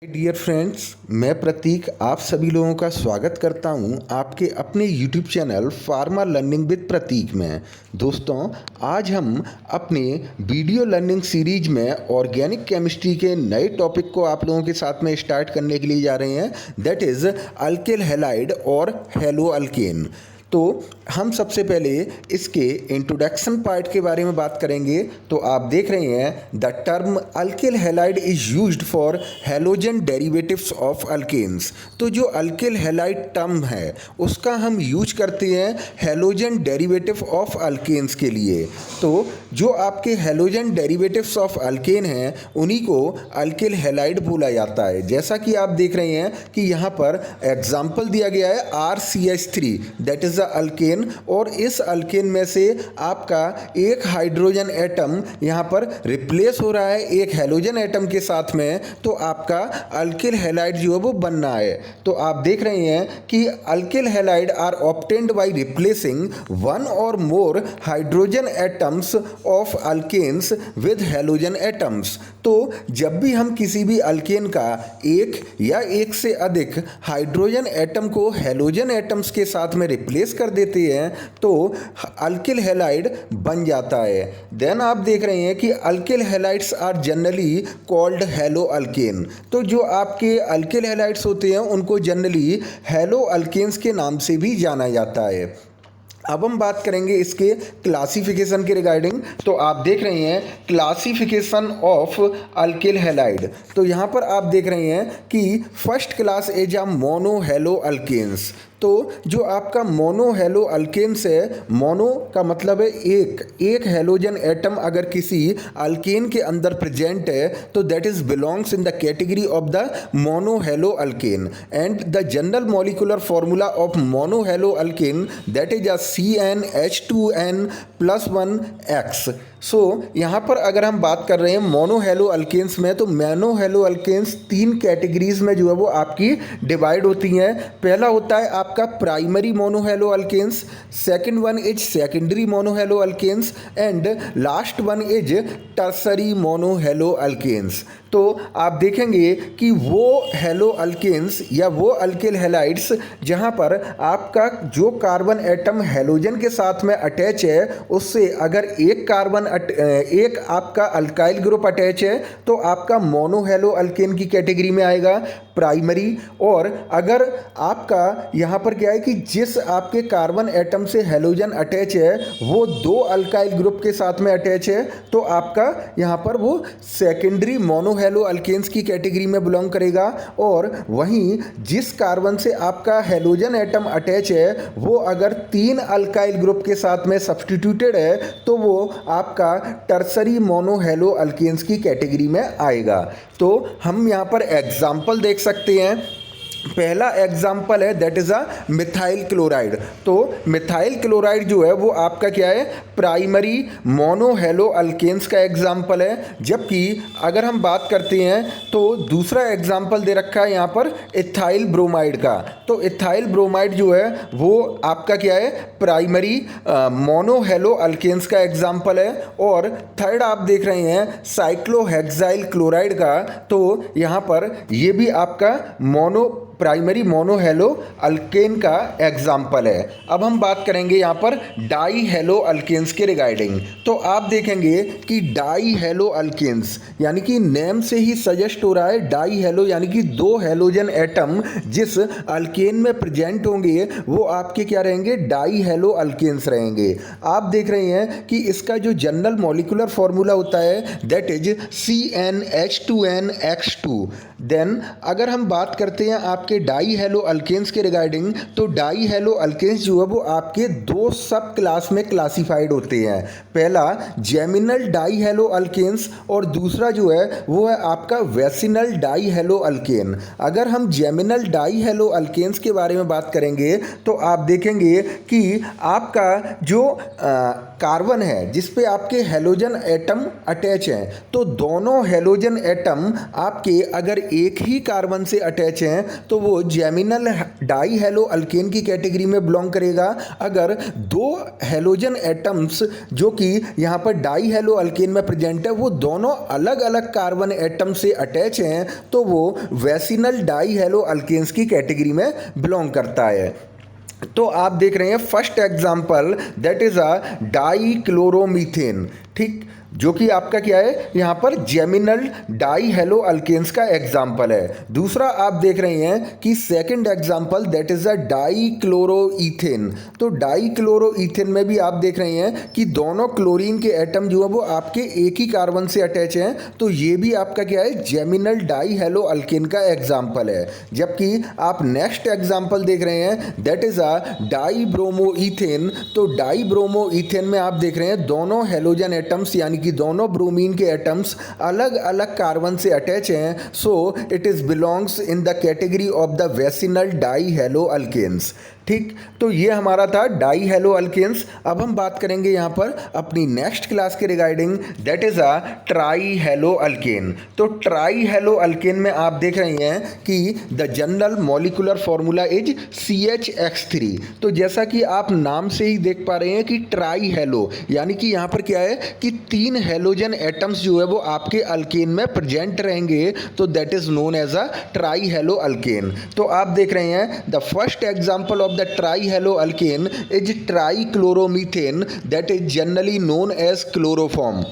Dear friends, मैं प्रतीक आप सभी लोगों का स्वागत करता हूं आपके अपने YouTube channel pharma learning with Prateek में। दोस्तों, आज हम अपने वीडियो लर्निंग सीरीज में ऑर्गेनिक केमिस्ट्री के नए टॉपिक को आप लोगों के साथ में स्टार्ट करने के लिए जा रहे हैं, दैट इज़ अल्किल हैलाइड और हेलो अल्केन। तो हम सबसे पहले इसके इंट्रोडक्शन पार्ट के बारे में बात करेंगे। तो आप देख रहे हैं the term alkyl halide is used for halogen derivatives of alkanes. तो जो अल्किल हैलाइड टर्म है उसका हम यूज करते हैं हैलोजन डेरिवेटिव ऑफ अल्केन्स के लिए। तो जो आपके हैलोजन डेरिवेटिव्स ऑफ अल्केन हैं उन्हीं को अल्किल हैलाइड बोला जाता है। जैसा कि आप देख रहे हैं कि यहाँ पर एग्जाम्पल दिया गया है RCH3 that is the alkane, और इस अल्केन में से आपका एक हाइड्रोजन एटम यहाँ पर रिप्लेस हो रहा है एक हैलोजन एटम के साथ में, तो आपका अल्किल हैलाइड जो है वो बनना है। तो आप देख रहे हैं कि alkyl halide are obtained by replacing one और more hydrogen atoms of alkanes with halogen atoms. तो जब भी हम किसी भी अल्केन का एक या एक से अधिक हाइड्रोजन एटम को हैलोजन एटम्स के साथ में रिप्लेस कर देते हैं तो अल्किल हैलाइड बन जाता है। देन आप देख रहे हैं कि alkyl halides are generally called hello alkane. तो जो आपके अल्किल हैलाइड्स होते हैं उनको जनरली हेलो अल्केन्स के नाम से भी जाना जाता है। अब हम बात करेंगे इसके क्लासिफिकेशन के रिगार्डिंग। तो आप देख रहे हैं क्लासिफिकेशन ऑफ अल्किल हैलाइड। तो यहाँ पर आप देख रहे हैं कि first class is a monohaloalkanes. तो जो आपका मोनो हेलो अल्केन्स है, मोनो का मतलब है एक हेलोजन एटम अगर किसी अल्केन के अंदर प्रेजेंट है तो that is belongs in the category of the mono hello alkane. And the general molecular formula of mono hello alkane that is a CnH2n+1X। सो यहाँ पर अगर हम बात कर रहे हैं मोनो हेलो अल्केन्स में, तो मोनो हेलो अल्केन्स तीन कैटेगरीज में जो है वो आपकी डिवाइड होती हैं। पहला होता है आपका primary monohaloalkanes, second one is secondary monohaloalkanes, and last one is tertiary monohaloalkanes. तो आप देखेंगे कि वो हेलो अल्केन्स या वो अल्किल हैलाइड्स जहाँ पर आपका जो कार्बन एटम हेलोजन के साथ में अटैच है उससे अगर एक आपका अल्काइल ग्रुप अटैच है तो आपका मोनो हेलो अल्केन की कैटेगरी में आएगा प्राइमरी। और अगर आपका यहाँ पर क्या है कि जिस आपके कार्बन एटम से हेलोजन अटैच है वो दो अल्काइल ग्रुप के साथ में अटैच है तो आपका यहाँ पर वो सेकेंडरी मोनो हेलो अल्केन्स की कैटेगरी में बिलोंग करेगा। और वहीं जिस कार्बन से आपका हेलोजन एटम अटैच है वो अगर तीन अल्काइल ग्रुप के साथ में सब्स्टिट्यूटेड है तो वो आपका टर्सरी मोनो हेलो अल्केन्स की कैटेगरी में आएगा। तो हम यहाँ पर एग्जाम्पल देख सकते हैं। पहला एग्जाम्पल है that is a methyl chloride. तो मिथाइल क्लोराइड जो है वो आपका क्या है, प्राइमरी मोनो हेलो अल्केन्स का एग्जाम्पल है। जबकि अगर हम बात करते हैं तो दूसरा एग्जाम्पल दे रखा है यहाँ पर इथाइल ब्रोमाइड का। तो इथाइल ब्रोमाइड जो है वो आपका क्या है, प्राइमरी मोनो हेलो अल्केन्स का एग्जाम्पल है। और थर्ड आप देख रहे हैं साइक्लोहेक्साइल क्लोराइड का। तो यहाँ पर ये भी आपका प्राइमरी मोनो हेलो अल्केन का एग्जाम्पल है। अब हम बात करेंगे यहाँ पर डाई हेलो अल्केन्स के रिगार्डिंग। तो आप देखेंगे कि डाई हेलो अल्केन्स यानी कि नेम से ही सजेस्ट हो रहा है डाई हेलो यानी कि दो हेलोजन एटम जिस अल्केन में प्रेजेंट होंगे वो आपके क्या रहेंगे, डाई हेलो अल्केन्स रहेंगे। आप देख रहे हैं कि इसका जो जनरल मॉलिक्यूलर फॉर्मूला होता है दैट इज CnH2nX2। देन अगर हम बात करते हैं आपके डाई हेलो अल्केन्स के रिगार्डिंग, तो डाई हेलो अल्केन्स जो है वो आपके दो सब क्लास में क्लासिफाइड होते हैं। पहला जेमिनल डाई हेलो अल्केन्स और दूसरा जो है वो है आपका वेसिनल डाई हेलो अल्केन। अगर हम जेमिनल डाई हेलो अल्केन्स के बारे में बात करेंगे तो आप देखेंगे कि आपका जो कार्बन है जिस पे आपके हेलोजन एटम अटैच हैं, तो दोनों हेलोजन एटम आपके अगर एक ही कार्बन से अटैच हैं तो तो वो जेमिनल डाई हेलो अल्केन की कैटेगरी में बिलोंग करेगा। अगर दो हेलोजन एटम्स जो कि यहाँ पर डाई हेलो अल्केन में प्रेजेंट है वो दोनों अलग अलग कार्बन एटम से अटैच हैं तो वो वेसिनल डाई हेलो अल्केन्स की कैटेगरी में बिलोंग करता है। तो आप देख रहे हैं first example that is a dichloromethane, ठीक, जो कि आपका क्या है यहाँ पर जेमिनल डाई हेलो अल्केन्स का एग्जाम्पल है। दूसरा आप देख रहे हैं कि second example that is a dichloroethane. तो डाई क्लोरोईथेन में भी आप देख रहे हैं कि दोनों क्लोरीन के एटम जो है वो आपके एक ही कार्बन से अटैच हैं, तो ये भी आपका क्या है जेमिनल डाई हेलो अल्केन का एग्जाम्पल है। जबकि आप नेक्स्ट एग्जाम्पल देख रहे हैं दैट इज अ डाई ब्रोमोईथेन। तो डाई ब्रोमोईथेन में आप देख रहे हैं दोनों हेलोजन एटम्स यानी कि दोनों ब्रोमीन के एटम्स अलग अलग कार्बन से अटैच हैं, so it is belongs in the category of the vicinal die hello alkanes, ठीक। तो ये हमारा था डाई हेलो अल्केन्स। अब हम बात करेंगे यहाँ पर अपनी नेक्स्ट क्लास के regarding that is a try hello alkane. तो ट्राई हेलो अल्केन में आप देख रहे हैं कि the general molecular formula is CHX3। तो जैसा कि आप नाम से ही देख पा रहे हैं कि ट्राई हेलो यानी कि यहाँ पर क्या है कि 3 हेलोजन एटम्स जो है वो आपके अल्केन में प्रेजेंट रहेंगे, तो that is known as a try hello alkane. तो आप देख रहे हैं the first example of the trihaloalkane is trichloromethane that is generally known as chloroform.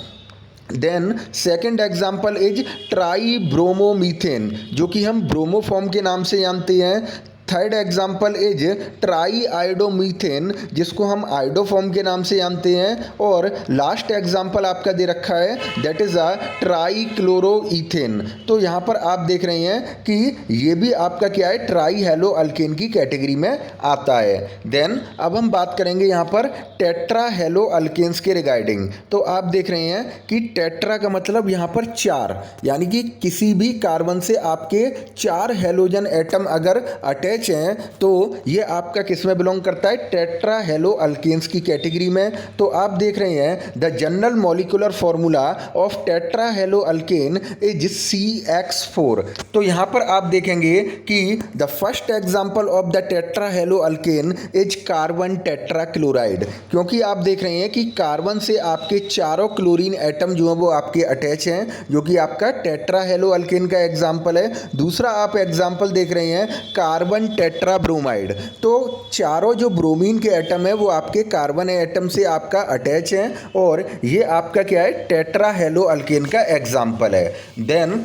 Then second example is tribromomethane जो कि हम ब्रोमोफॉर्म के नाम से जानते हैं। थर्ड एग्जाम्पल इज ट्राई आयोडोमीथेन जिसको हम आयोडोफॉर्म के नाम से जानते हैं। और लास्ट एग्जाम्पल आपका दे रखा है दैट इज़ अ ट्राई क्लोरोईथेन। तो यहाँ पर आप देख रहे हैं कि ये भी आपका क्या है ट्राई हेलो अल्केन की कैटेगरी में आता है। देन अब हम बात करेंगे यहाँ पर टेट्रा हेलो अल्केन्स के रिगार्डिंग। तो आप देख रहे हैं कि टेट्रा का मतलब यहाँ पर 4 यानी कि किसी भी कार्बन से आपके 4 हेलोजन एटम अगर अटैच हैं तो ये आपका किस में बिलोंग करता है टेट्रा हेलो अल्केन्स की कैटेगरी में। तो आप देख रहे हैं the general molecular formula of tetra hello alkane is CX4। तो यहाँ पर आप देखेंगे कि the first example of the tetra hello alkane is carbon tetra chloride, क्योंकि आप देख रहे हैं कि कार्बन से आपके चारों क्लोरीन एटम जो है वो आपके अटैच हैं, जो कि आपका टेट्रा हेलो अल्केन का एग्जाम्पल है। दूसरा आप एग्जाम्पल देख रहे हैं कार्बन टेट्रा ब्रोमाइड। तो चारों जो ब्रोमीन के एटम है वो आपके कार्बन एटम से आपका अटैच हैं और ये आपका क्या है टेट्रा हेलो अल्केन का एग्जाम्पल है। देन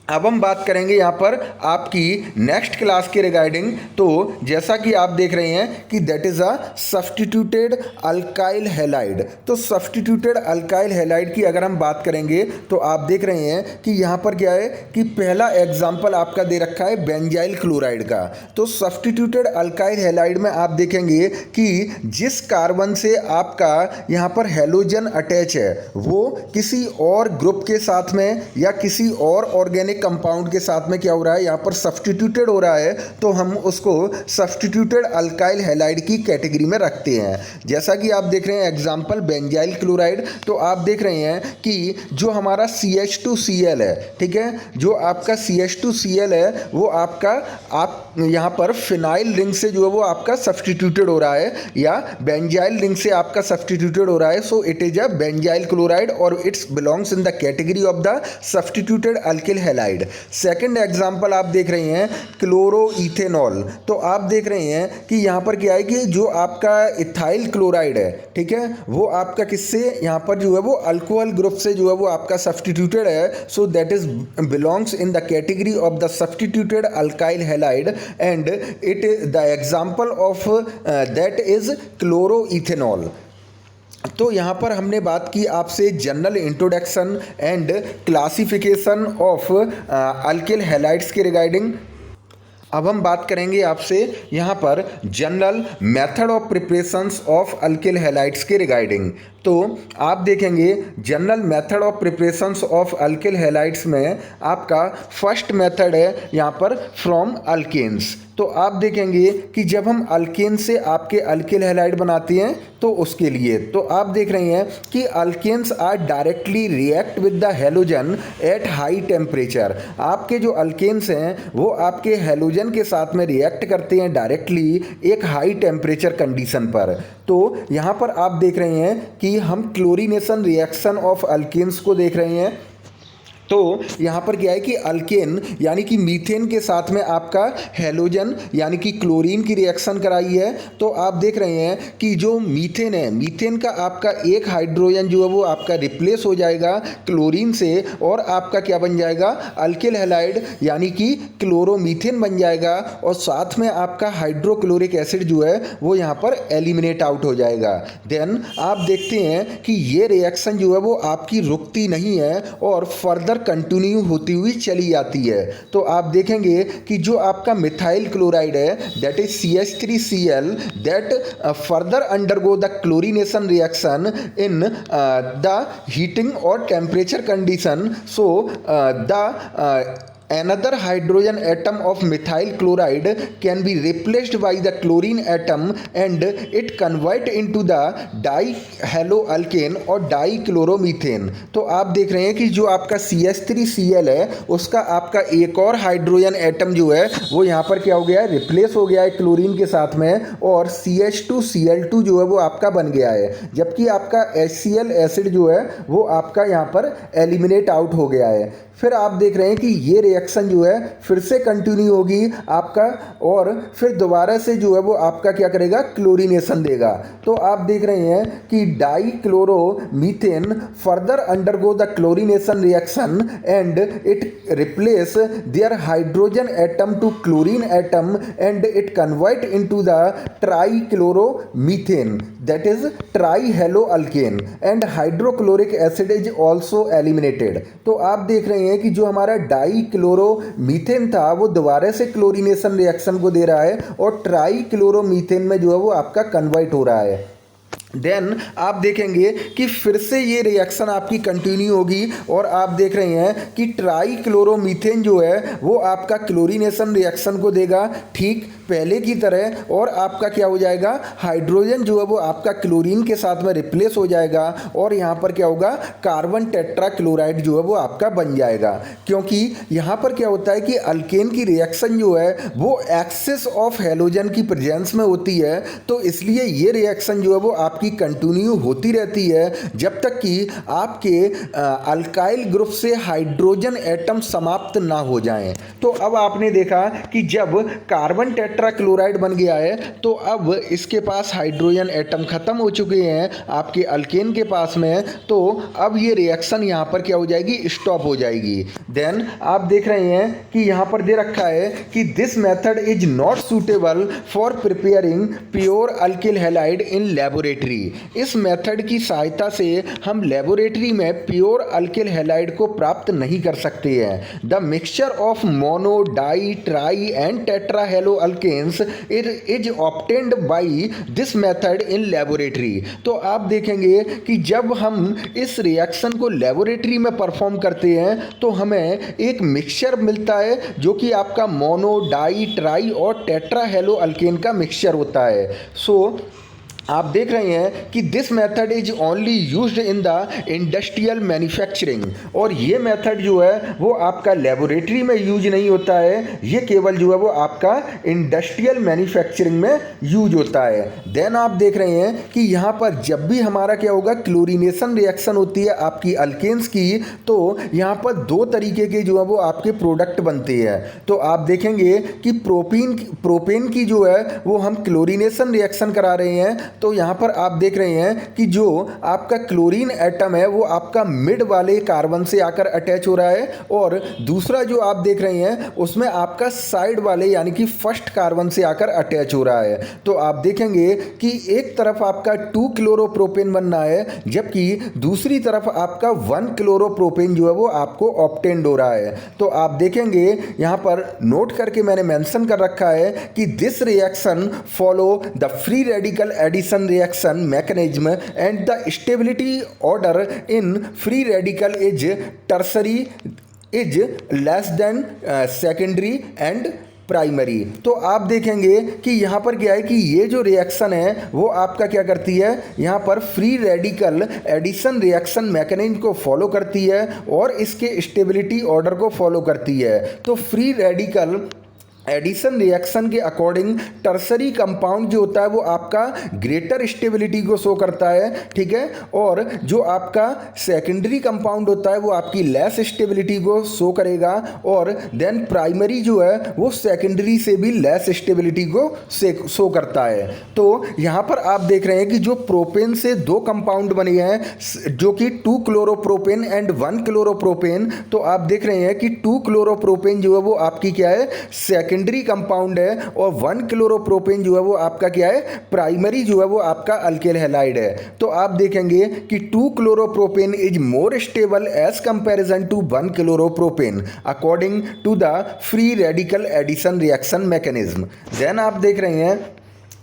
अब हम बात करेंगे यहाँ पर आपकी नेक्स्ट क्लास के रिगार्डिंग। तो जैसा कि आप देख रहे हैं कि that is a substituted alkyl halide. तो सब्स्टिट्यूटेड अल्काइल हैलाइड की अगर हम बात करेंगे तो आप देख रहे हैं कि यहाँ पर क्या है कि पहला एग्जाम्पल आपका दे रखा है बेंजाइल क्लोराइड का। तो सब्स्टिट्यूटेड अल्काइल हैलाइड में आप देखेंगे कि जिस कार्बन से आपका यहाँ पर हैलोजन अटैच है वो किसी और ग्रुप के साथ में या किसी और ऑर्गेनिक कंपाउंड के साथ में क्या हो रहा है यहाँ पर सब्स्टिट्यूटेड हो रहा है, तो हम उसको सब्स्टिट्यूटेड अल्काइल हैलाइड की कैटेगरी में रखते हैं। जैसा कि आप देख रहे हैं एग्जांपल बेंजाइल क्लोराइड। तो आप देख रहे हैं कि जो हमारा CH2Cl है, ठीक है, जो आपका CH2Cl है वो आपका आप यहाँ पर फिनाइल रिंग से जो है वो आपका सब्स्टिट्यूटेड हो रहा है या बेंजाइल रिंग से आपका सब्स्टिट्यूटेड हो रहा है। So it is a benzyl chloride और it's belongs in the category of the substituted alkyl halide. Second example आप देख रहे हैं क्लोरोइथेनॉल। तो आप देख रहे हैं कि यहाँ पर क्या है कि जो आपका इथाइल क्लोराइड है, ठीक है, वो आपका किससे यहाँ पर जो है वो अल्कोहल ग्रुप से जो है वो आपका सब्स्टिट्यूटेड है। So that is belongs in the category of the substituted alkyl halide and it the example of that is chloroethanol. तो यहाँ पर हमने बात की आपसे general introduction and classification of alkyl halides के रिगार्डिंग। अब हम बात करेंगे आपसे यहाँ पर general method of preparations of alkyl halides के रिगार्डिंग। तो आप देखेंगे general method of preparations of alkyl halides में आपका फर्स्ट मेथड है यहाँ पर फ्रॉम अल्केन्स। तो आप देखेंगे कि जब हम अल्केन से आपके अल्किल हैलाइड बनाते हैं तो उसके लिए तो आप देख रहे हैं कि alkanes are directly react with the halogen at high temperature. आपके जो अल्केन्स हैं वो आपके हैलोजन के साथ में रिएक्ट करते हैं डायरेक्टली एक हाई टेम्परेचर कंडीशन पर। तो यहाँ पर आप देख रहे हैं कि हम क्लोरीनेशन रिएक्शन ऑफ अल्केन्स को देख रहे हैं। तो यहाँ पर क्या है कि अल्केन यानी कि मीथेन के साथ में आपका हैलोजन यानी कि क्लोरीन की रिएक्शन कराई है। तो आप देख रहे हैं कि जो मीथेन है, मीथेन का आपका एक हाइड्रोजन जो है वो आपका रिप्लेस हो जाएगा क्लोरीन से और आपका क्या बन जाएगा, अल्किल हैलाइड यानी कि क्लोरोमीथेन बन जाएगा और साथ में आपका हाइड्रोक्लोरिक एसिड जो है वो यहाँ पर एलिमिनेट आउट हो जाएगा। देन आप देखते हैं कि ये रिएक्शन जो है वो आपकी रुकती नहीं है और फर्दर कंटिन्यू होती हुई चली जाती है। तो आप देखेंगे कि जो आपका मिथाइल क्लोराइड है that is CH3Cl that further undergo the chlorination reaction in the heating और temperature condition. So the another hydrogen atom of methyl chloride can be replaced by the chlorine atom and it convert into the dihaloalkane और dichloromethane. तो आप देख रहे हैं कि जो आपका CH3Cl है उसका आपका एक और हाइड्रोजन एटम जो है वो यहाँ पर क्या हो गया है, रिप्लेस हो गया है क्लोरीन के साथ में और CH2Cl2 जो है वो आपका बन गया है, जबकि आपका HCl एसिड जो है वो आपका यहाँ पर एलिमिनेट आउट हो गया है। फिर आप देख रहे हैं कि ये रिएक्शन जो है फिर से कंटिन्यू होगी आपका और फिर दोबारा से जो है वो आपका क्या करेगा, क्लोरीनेशन देगा। तो आप देख रहे हैं कि dichloromethane further undergo the chlorination reaction and it replace their hydrogen atom to chlorine atom and it convert into the trichloromethane that is trihaloalkane and hydrochloric acid is also eliminated. तो आप देख रहे हैं कि जो हमारा डाइक्लोरोमीथेन था वो दोबारा से क्लोरीनेशन रिएक्शन को दे रहा है और ट्राइक्लोरोमीथेन में जो है वो आपका कन्वर्ट हो रहा है। देन आप देखेंगे कि फिर से ये रिएक्शन आपकी कंटिन्यू होगी और आप देख रहे हैं कि ट्राइक्लोरोमीथेन जो है वो आपका क्लोरीनेशन रिएक्शन को देगा ठीक पहले की तरह और आपका क्या हो जाएगा, हाइड्रोजन जो है वो आपका क्लोरीन के साथ में रिप्लेस हो जाएगा और यहाँ पर क्या होगा, कार्बन टेट्रा क्लोराइड जो है वो आपका बन जाएगा। क्योंकि यहाँ पर क्या होता है कि अल्केन की रिएक्शन जो है वो एक्सेस ऑफ हैलोजन की प्रेजेंस में होती है, तो इसलिए ये रिएक्शन जो है वो आपकी कंटिन्यू होती रहती है जब तक कि आपके अल्काइल ग्रुप से हाइड्रोजन एटम समाप्त ना हो जाएं। तो अब आपने देखा कि जब कार्बन टेट्रा क्लोराइड बन गया है तो अब इसके पास हाइड्रोजन एटम खत्म हो चुके हैं आपके अल्केन के पास में, तो अब ये रिएक्शन यहाँ पर क्या हो जाएगी, स्टॉप हो जाएगी। देन आप देख रहे हैं कि यहाँ पर दे रखा है कि this method is not suitable for preparing pure alkyl halide in laboratory. इस मेथड की सहायता से हम लेबोरेटरी में प्योर अल्किल हैलाइड को प्राप्त नहीं कर सकते हैं। The mixture of mono di tri and tetra haloalkanes is obtained by this method in laboratory. तो आप देखेंगे कि जब हम इस रिएक्शन को लेबोरेटरी में परफॉर्म करते हैं तो हमें एक मिक्सचर मिलता है जो कि आपका मोनो डाई ट्राई और टेट्रा हेलो अल्केन का मिक्सचर होता है। सो आप देख रहे हैं कि this method is only used in the industrial manufacturing, और ये मेथड जो है वो आपका लेबोरेटरी में यूज नहीं होता है, ये केवल जो है वो आपका इंडस्ट्रियल मैन्युफैक्चरिंग में यूज होता है। देन आप देख रहे हैं कि यहाँ पर जब भी हमारा क्या होगा, क्लोरीनेशन रिएक्शन होती है आपकी अल्केन्स की, तो यहाँ पर दो तरीके के जो है वो आपके प्रोडक्ट बनते हैं। तो आप देखेंगे कि प्रोपेन की जो है वो हम क्लोरीनेशन रिएक्शन करा रहे हैं, तो यहाँ पर आप देख रहे हैं कि जो आपका क्लोरीन एटम है वो आपका मिड वाले कार्बन से आकर अटैच हो रहा है और दूसरा जो आप देख रहे हैं उसमें आपका साइड वाले यानी कि फर्स्ट कार्बन से आकर अटैच हो रहा है। तो आप देखेंगे कि एक तरफ आपका 2 क्लोरोप्रोपेन बनना है जबकि दूसरी तरफ आपका 1 क्लोरोप्रोपेन जो है वो आपको ऑब्टेन्ड हो रहा है। तो आप देखेंगे यहाँ पर नोट करके मैंने मेंशन कर रखा है कि this reaction follow the free radical addition addition reaction mechanism and the stability order in free radical is tertiary is less than secondary and primary. तो आप देखेंगे कि यहाँ पर क्या है कि ये जो रिएक्शन है वो आपका क्या करती है, यहाँ पर free radical addition reaction mechanism को फॉलो करती है और इसके स्टेबिलिटी ऑर्डर को फॉलो करती है। तो फ्री रेडिकल एडिशन रिएक्शन के अकॉर्डिंग टर्सरी कंपाउंड जो होता है वो आपका ग्रेटर स्टेबिलिटी को शो करता है, ठीक है, और जो आपका सेकेंडरी कंपाउंड होता है वो आपकी लेस स्टेबिलिटी को शो करेगा, और देन प्राइमरी जो है वो सेकेंडरी से भी लेस स्टेबिलिटी को शो करता है। तो यहाँ पर आप देख रहे हैं कि जो प्रोपेन से दो कंपाउंड बने हैं जो कि 2 क्लोरोप्रोपेन एंड 1 क्लोरोप्रोपेन, तो आप देख रहे हैं कि 2 क्लोरोप्रोपेन जो है वो आपकी क्या है, सेकेंडरी कंपाउंड है, और 1 क्लोरोप्रोपेन जो है वो आपका क्या है, प्राइमरी जो है वो आपका अल्किल हैलाइड है। तो आप देखेंगे कि 2 chloropropane is more stable as comparison to 1 chloropropane according to the free radical addition reaction mechanism. Then आप देख रहे हैं,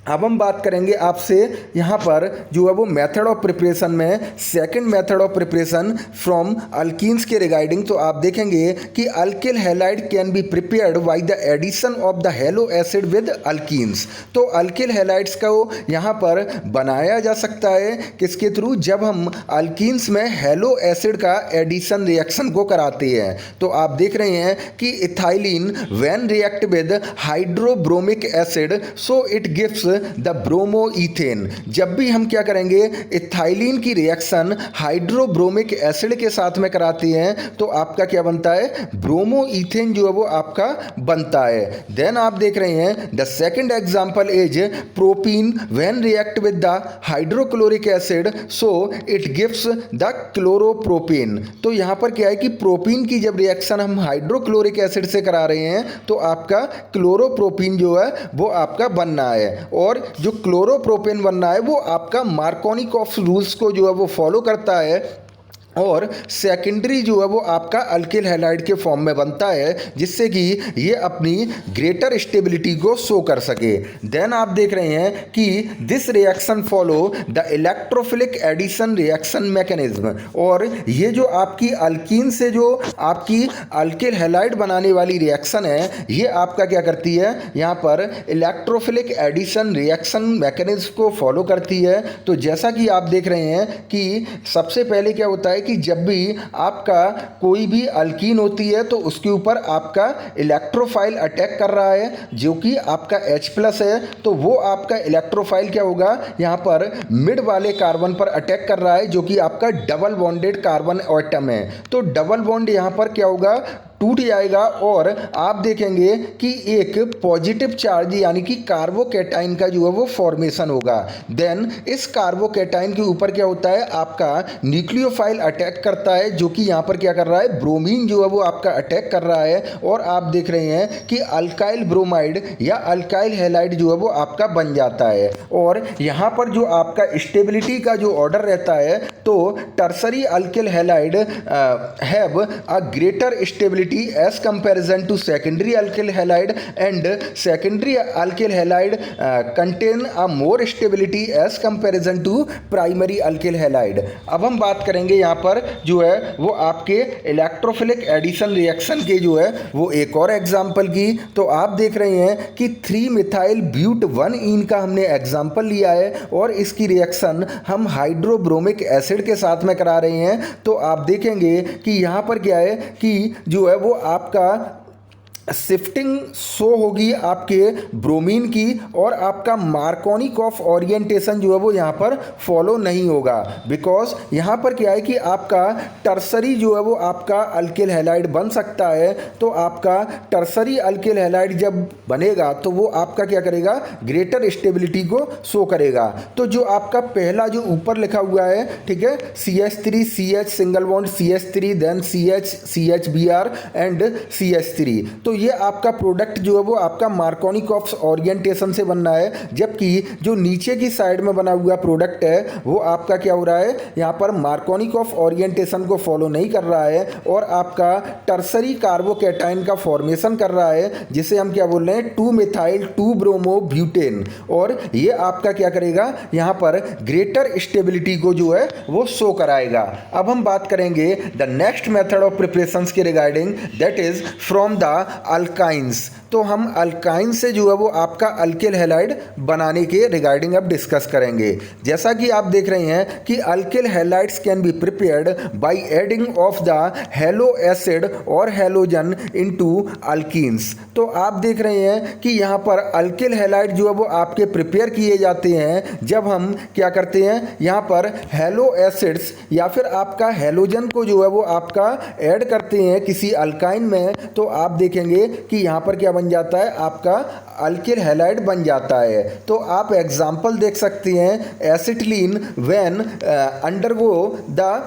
अब हम बात करेंगे आपसे यहाँ पर जो है वो मेथड ऑफ प्रिपरेशन में second method of preparation from alkenes के रिगार्डिंग। तो आप देखेंगे कि alkyl halide can be prepared by the addition of the halo acid with alkenes. तो अल्किल हैलाइड्स को यहाँ पर बनाया जा सकता है किसके थ्रू, जब हम अल्कीन्स में हेलो एसिड का एडिशन रिएक्शन को कराते हैं। तो आप देख रहे हैं कि ethylene when react with hydrobromic acid so it gives the bromo ethane. जब भी हम क्या करेंगे, इथाइलिन की रिएक्शन हाइड्रोब्रोमिक एसिड के साथ में कराते हैं तो आपका क्या बनता है, ब्रोमो इथेन जो है वो आपका बनता है। देन आप देख रहे हैं the second example is propene when react with the hydrochloric acid so it gives the chloropropane. तो यहाँ पर क्या है कि प्रोपीन की जब रिएक्शन हम हाइड्रोक्लोरिक एसिड से करा रहे हैं तो आपका क्लोरोप्रोपीन जो है वो आपका बनना है, और जो क्लोरोप्रोपेन बनना है वो आपका मार्कोनिकॉफ रूल्स को जो है वो फॉलो करता है, और सेकेंडरी जो है वो आपका अल्किल हैलाइड के फॉर्म में बनता है, जिससे कि ये अपनी ग्रेटर स्टेबिलिटी को शो कर सके। देन आप देख रहे हैं कि this reaction follow the electrophilic addition reaction mechanism. और ये जो आपकी अल्कीन से जो आपकी अल्किल हैलाइड बनाने वाली रिएक्शन है ये आपका क्या करती है, यहाँ पर इलेक्ट्रोफिलिक एडिशन रिएक्शन मैकेनिज्म को फॉलो करती है। तो जैसा कि आप देख रहे हैं कि सबसे पहले क्या होता है कि जब भी आपका कोई भी अल्कीन होती है तो उसके ऊपर आपका इलेक्ट्रोफाइल अटैक कर रहा है जो कि आपका H+ है, तो वो आपका इलेक्ट्रोफाइल क्या होगा, यहाँ पर मिड वाले कार्बन पर अटैक कर रहा है जो कि आपका डबल बॉन्डेड कार्बन एटम है। तो डबल बॉन्ड यहाँ पर क्या होगा, टूट जाएगा, और आप देखेंगे कि एक पॉजिटिव चार्ज यानी कि कार्बोकैटाइन का जो है वो फॉर्मेशन होगा। देन इस कार्बोकैटाइन के ऊपर क्या होता है, आपका न्यूक्लियोफाइल अटैक करता है जो कि यहाँ पर क्या कर रहा है, ब्रोमीन जो है वो आपका अटैक कर रहा है, और आप देख रहे हैं कि अल्काइल ब्रोमाइड या अल्काइल हैलाइड जो है वो आपका बन जाता है। और यहाँ पर जो आपका स्टेबिलिटी का जो ऑर्डर रहता है तो tertiary alkyl halide have a greater stability as comparison to secondary alkyl halide, and secondary alkyl halide contain a more stability as comparison to primary alkyl halide। अब हम बात करेंगे यहाँ पर जो है वो आपके इलेक्ट्रोफिलिक एडिशन रिएक्शन के जो है वो एक और एग्जांपल की। तो आप देख रहे हैं कि 3 मिथाइल ब्यूट 1 का हमने एग्जांपल लिया है और इसकी रिएक्शन हम हाइड्रोब्रोमिक एसिड के साथ में करा रहे हैं। तो आप देखेंगे कि यहाँ पर क्या है कि जो है वो आपका शिफ्टिंग शो होगी आपके ब्रोमीन की, और आपका मार्कोनिकॉफ ओरिएंटेशन जो है वो यहाँ पर फॉलो नहीं होगा, बिकॉज यहाँ पर क्या है कि आपका टर्सरी जो है वो आपका अल्किल हैलाइड बन सकता है। तो आपका टर्सरी अल्किल हैलाइड जब बनेगा तो वो आपका क्या करेगा, ग्रेटर स्टेबिलिटी को शो करेगा। तो जो आपका पहला जो ऊपर लिखा हुआ है, ठीक है, CH3 CH single bond CH3 then CH CHBr and CH3, तो ये आपका प्रोडक्ट जो है वो आपका मार्कोनिकॉफ ओरिएंटेशन से बनना है, जबकि जो नीचे की साइड में बना हुआ प्रोडक्ट है वो आपका क्या हो रहा है, यहाँ पर मार्कोनिकॉफ ओरिएंटेशन को फॉलो नहीं कर रहा है और आपका टर्सरी कार्बोकैटायन का फॉर्मेशन कर रहा है, जिसे हम क्या बोल रहे हैं 2-methyl-2-bromo-butane। और ये आपका क्या करेगा, यहाँ पर ग्रेटर स्टेबिलिटी को जो है वो शो कराएगा। अब हम बात करेंगे the next method of preparations के regarding, that is from the alkynes. तो हम अल्काइन से जो है वो आपका अल्किल हैलाइड बनाने के रिगार्डिंग अब डिस्कस करेंगे। जैसा कि आप देख रहे हैं कि alkyl halides can be prepared by adding of the halo acid और हेलोजन इनटू अल्कीन्स। तो आप देख रहे हैं कि यहाँ पर अल्किल हैलाइड जो है वो आपके प्रिपेयर किए जाते हैं जब हम क्या करते हैं, यहाँ पर हेलो एसिड्स या फिर आपका हेलोजन को जो है वो आपका ऐड करते हैं किसी अल्काइन में। तो आप देखेंगे कि यहाँ पर क्या बन जाता है, आपका अल्किल हैलाइड बन जाता है। तो आप एग्जाम्पल देख सकते हैं, acetylene when undergo the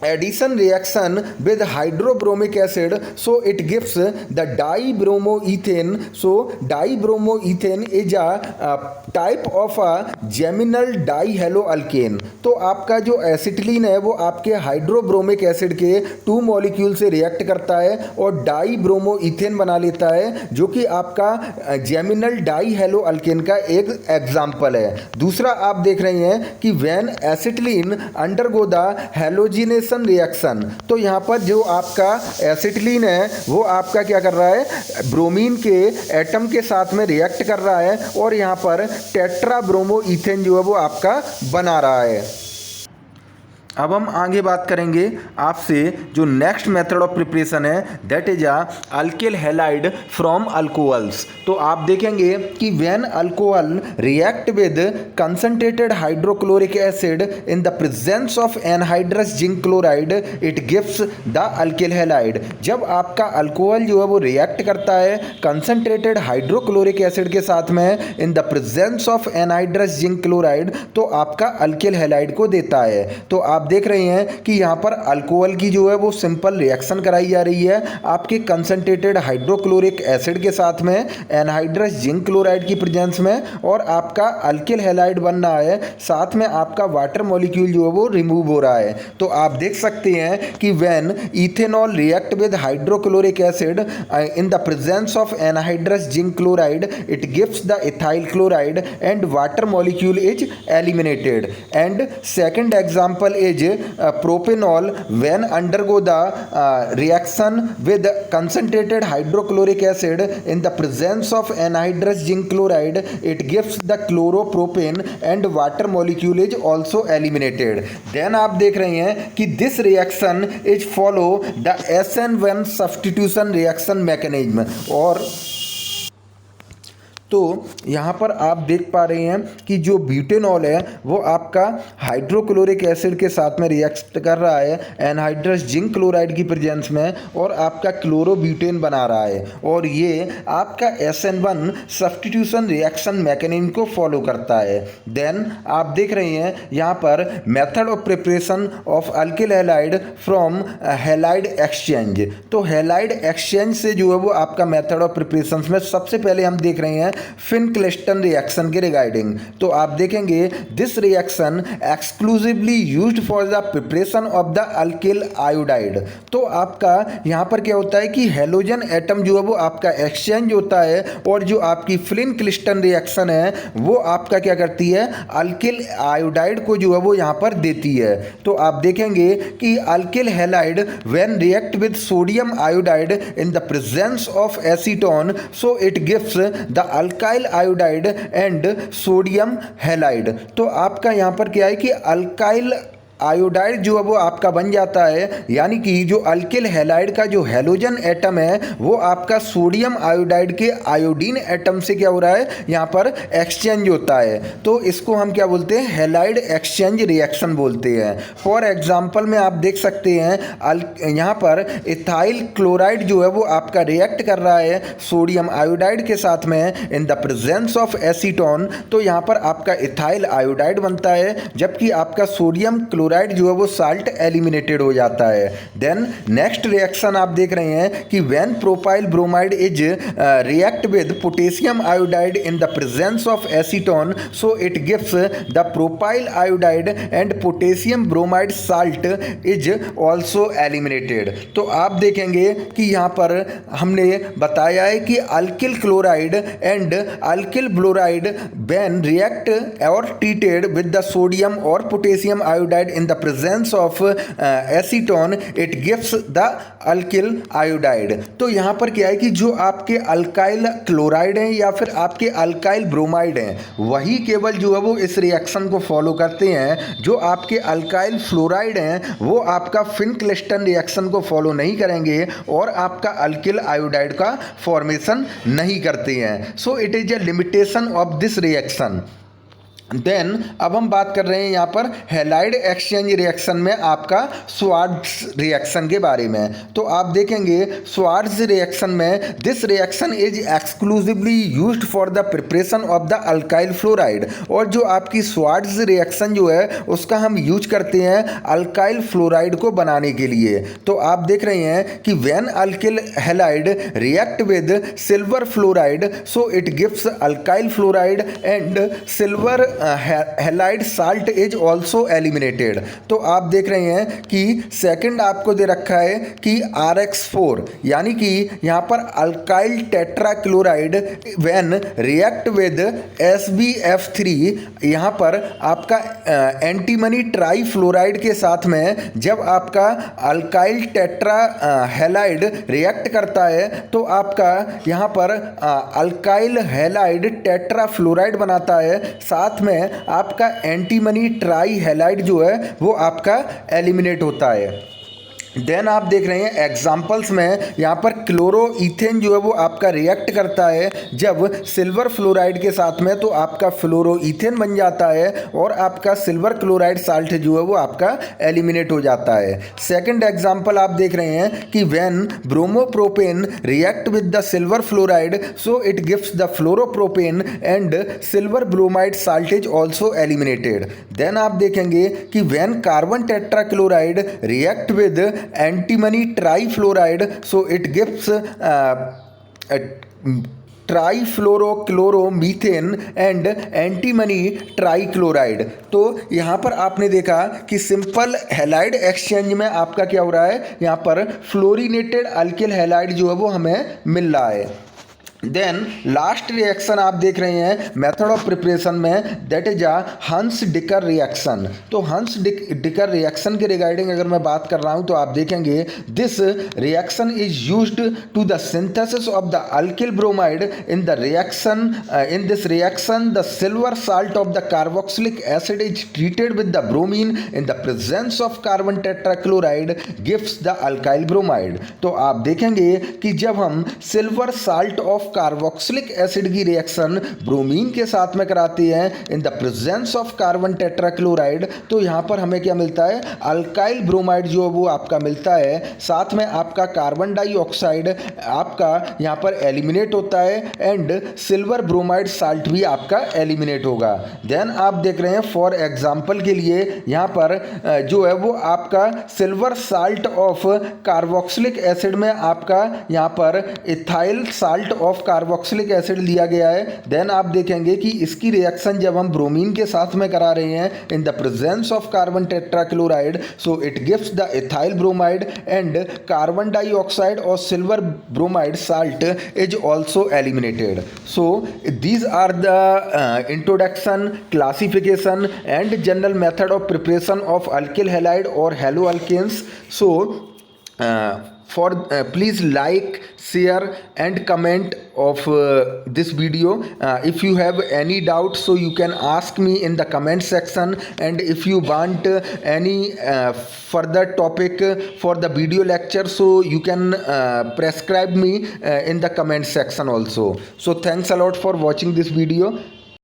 addition reaction with hydrobromic acid, so it gives the dibromoethane. So dibromoethane is a type of a geminal dihaloalkane। तो आपका जो एसिटिलीन है वो आपके हाइड्रोब्रोमिक एसिड के 2 मॉलिक्यूल से रिएक्ट करता है और डाईब्रोमोइथेन बना लेता है, जो कि आपका जेमिनल डाईहेलोअल्केन का एक एग्जाम्पल है। दूसरा आप देख रहे हैं कि when acetylene undergo the halogenation reaction, तो यहाँ पर जो आपका एसिटिलीन है वो आपका क्या कर रहा है, ब्रोमीन के एटम के साथ में रिएक्ट कर रहा है और यहाँ पर टेट्रा ब्रोमोइथेन जो है वो आपका बना रहा है। अब हम आगे बात करेंगे आपसे जो नेक्स्ट मेथड ऑफ प्रिपरेशन है, that is alkyl halide from alcohols. तो आप देखेंगे कि when alcohol react with concentrated hydrochloric acid in the presence of anhydrous zinc chloride it gives the alkyl halide. जब आपका अल्कोहल जो है वो रिएक्ट करता है कंसंट्रेटेड हाइड्रोक्लोरिक एसिड के साथ में इन the presence of anhydrous zinc chloride, तो आपका अल्किल हैलाइड को देता है। तो आप देख रहे हैं कि यहाँ पर अल्कोहल की जो है वो सिंपल रिएक्शन कराई जा रही है आपके कंसंट्रेटेड हाइड्रोक्लोरिक एसिड के साथ में एनहाइड्रस जिंक क्लोराइड की प्रेजेंस में, और आपका अल्किल हैलाइड बन रहा है, साथ में आपका वाटर मॉलिक्यूल जो है वो रिमूव हो रहा है। तो आप देख सकते हैं कि when ethanol react with hydrochloric acid in the presence of anhydrous zinc chloride it gives the ethyl chloride and water molecule is eliminated. And second example is propanol when undergo the reaction with concentrated hydrochloric acid in the presence of anhydrous zinc chloride it gives the chloropropane and water molecule is also eliminated। then आप देख रहे हैं कि this reaction is follow the SN1 substitution reaction mechanism। और तो यहाँ पर आप देख पा रहे हैं कि जो ब्यूटेनॉल है वो आपका हाइड्रोक्लोरिक एसिड के साथ में रिएक्ट कर रहा है एनहाइड्रस जिंक क्लोराइड की प्रेजेंस में और आपका क्लोरोब्यूटेन बना रहा है, और ये आपका SN1 सब्स्टिट्यूशन रिएक्शन मैकेनिज्म को फॉलो करता है। देन आप देख रहे हैं यहाँ पर method of preparation of alkyl halide from halide exchange. तो हैलाइड एक्सचेंज से जो है वो आपका मेथड ऑफ प्रिपरेशन में सबसे पहले हम देख रहे हैं फिन-क्लिस्टन रिएक्शन के रिगार्डिंग। तो आप देखेंगे this reaction exclusively used for the preparation of the alkyl iodide. तो आपका यहाँ पर क्या होता है कि हेलोजन एटम जो है वो आपका एक्सचेंज होता है और जो आपकी फिन-क्लिस्टन रिएक्शन है वो आपका क्या करती है, अल्किल आयोडाइड को जो है वो यहाँ पर देती है। तो आप देखेंगे कि alkyl halide when react with sodium iodide in the presence of acetone so it gives the alkyl iodide and sodium halide. तो आपका यहाँ पर क्या है कि अल्काइल आयोडाइड जो है वो आपका बन जाता है, यानी कि जो अल्किल हैलाइड का जो हैलोजन एटम है वो आपका सोडियम आयोडाइड के आयोडीन एटम से क्या हो रहा है, यहाँ पर एक्सचेंज होता है। तो इसको हम क्या बोलते हैं, हैलाइड एक्सचेंज रिएक्शन बोलते हैं। फॉर एग्जांपल में आप देख सकते हैं यहाँ पर इथाइल क्लोराइड जो है वो आपका रिएक्ट कर रहा है सोडियम आयोडाइड के साथ में इन द प्रेजेंस ऑफ एसीटोन। तो यहाँ पर आपका इथाइल आयोडाइड बनता है, जबकि आपका सोडियम क्लोराइड जो है वो साल्ट एलिमिनेटेड हो जाता है। देन नेक्स्ट रिएक्शन आप देख रहे हैं कि when propyl bromide is react with potassium iodide in the presence of acetone, so it gives the propyl iodide and potassium bromide salt is also eliminated. तो आप देखेंगे कि यहाँ पर हमने बताया है कि alkyl chloride and alkyl bromide when react और ट्रीटेड विद द सोडियम और potassium iodide in the presence of acetone it gives the alkyl iodide. तो यहाँ पर क्या है कि जो आपके अल्काइल क्लोराइड हैं या फिर आपके अल्काइल ब्रोमाइड हैं वही केवल जो है वो इस रिएक्शन को फॉलो करते हैं। जो आपके अल्काइल फ्लोराइड हैं वो आपका फिन-क्लिस्टन रिएक्शन को फॉलो नहीं करेंगे और आपका अल्किल आयोडाइड का फॉर्मेशन नहीं करते हैं। So it is a limitation of this reaction. Then अब हम बात कर रहे हैं यहाँ पर हैलाइड एक्सचेंज रिएक्शन में आपका स्वार्ट्ज रिएक्शन के बारे में। तो आप देखेंगे स्वार्ट्ज रिएक्शन में this reaction is exclusively used for the preparation of the alkyl fluoride. और जो आपकी स्वार्ट्ज रिएक्शन जो है उसका हम यूज करते हैं अल्काइल फ्लोराइड को बनाने के लिए। तो आप देख रहे हैं कि when alkyl halide react with silver fluoride so it gives alkyl fluoride and silver halide salt is also eliminated. तो आप देख रहे हैं कि सेकंड आपको दे रखा है कि RX4 यानी कि यहाँ पर alkyl tetra chloride when react with SbF3, यहाँ पर आपका एंटीमनी ट्राई फ्लोराइड के साथ में जब आपका अल्काइल टेट्रा हैलाइड रिएक्ट करता है तो आपका यहाँ पर अल्काइल हैलाइड टेट्रा फ्लोराइड बनाता है, साथ में आपका एंटीमनी ट्राई हैलाइड जो है वो आपका एलिमिनेट होता है। देन आप देख रहे हैं एग्जाम्पल्स में यहाँ पर क्लोरो इथेन जो है वो आपका रिएक्ट करता है जब सिल्वर फ्लोराइड के साथ में, तो आपका फ्लोरो इथेन बन जाता है और आपका सिल्वर क्लोराइड साल्ट जो है वो आपका एलिमिनेट हो जाता है। सेकंड एग्जाम्पल आप देख रहे हैं कि when bromopropane react with the silver fluoride so it gives the fluoropropane and silver bromide salt is also eliminated. Then आप देखेंगे कि when carbon tetra chloride react with antimony trifluoride so it gives trifluorochloromethane and antimony trichloride. तो यहाँ पर आपने देखा कि simple halide exchange में आपका क्या हो रहा है, यहाँ पर फ्लोरिनेटेड अल्किल हैलाइड जो है वो हमें मिल रहा है। देन लास्ट रिएक्शन आप देख रहे हैं मेथड ऑफ प्रिपरेशन में, दैट इज अ हंस डिकर रिएक्शन। तो हंस डिकर रिएक्शन के रिगार्डिंग अगर मैं बात कर रहा हूं तो आप देखेंगे this reaction is used to the synthesis of the alkyl bromide in the reaction. In this reaction the silver salt of the carboxylic acid is treated with the bromine in the presence of carbon tetrachloride gives the alkyl bromide. तो आप देखेंगे कि जब हम silver salt of carboxylic acid की reaction bromine के साथ में कराते हैं in the presence of carbon tetrachloride, तो यहाँ पर हमें क्या मिलता है, अल्काइल ब्रोमाइड जो वो आपका मिलता है, साथ में आपका कार्बन डाइऑक्साइड आपका यहाँ पर एलिमिनेट होता है एंड सिल्वर ब्रोमाइड साल्ट भी आपका एलिमिनेट होगा। देन आप देख रहे हैं फॉर एग्जाम्पल के लिए यहाँ पर जो है वो आपका silver salt of carboxylic acid में आपका यहाँ पर ethyl salt of carboxylic acid लिया गया है। देन आप देखेंगे कि इसकी रिएक्शन जब हम ब्रोमीन के साथ में करा रहे हैं in the presence of carbon tetrachloride so it gives the ethyl bromide and carbon dioxide और silver bromide salt is also eliminated. So these are the introduction, classification and general method of preparation of alkyl halide और halo alkanes. So please like, share and comment of this video. If you have any doubt so you can ask me in the comment section, and if you want any further topic for the video lecture so you can prescribe me in the comment section also. So thanks a lot for watching this video.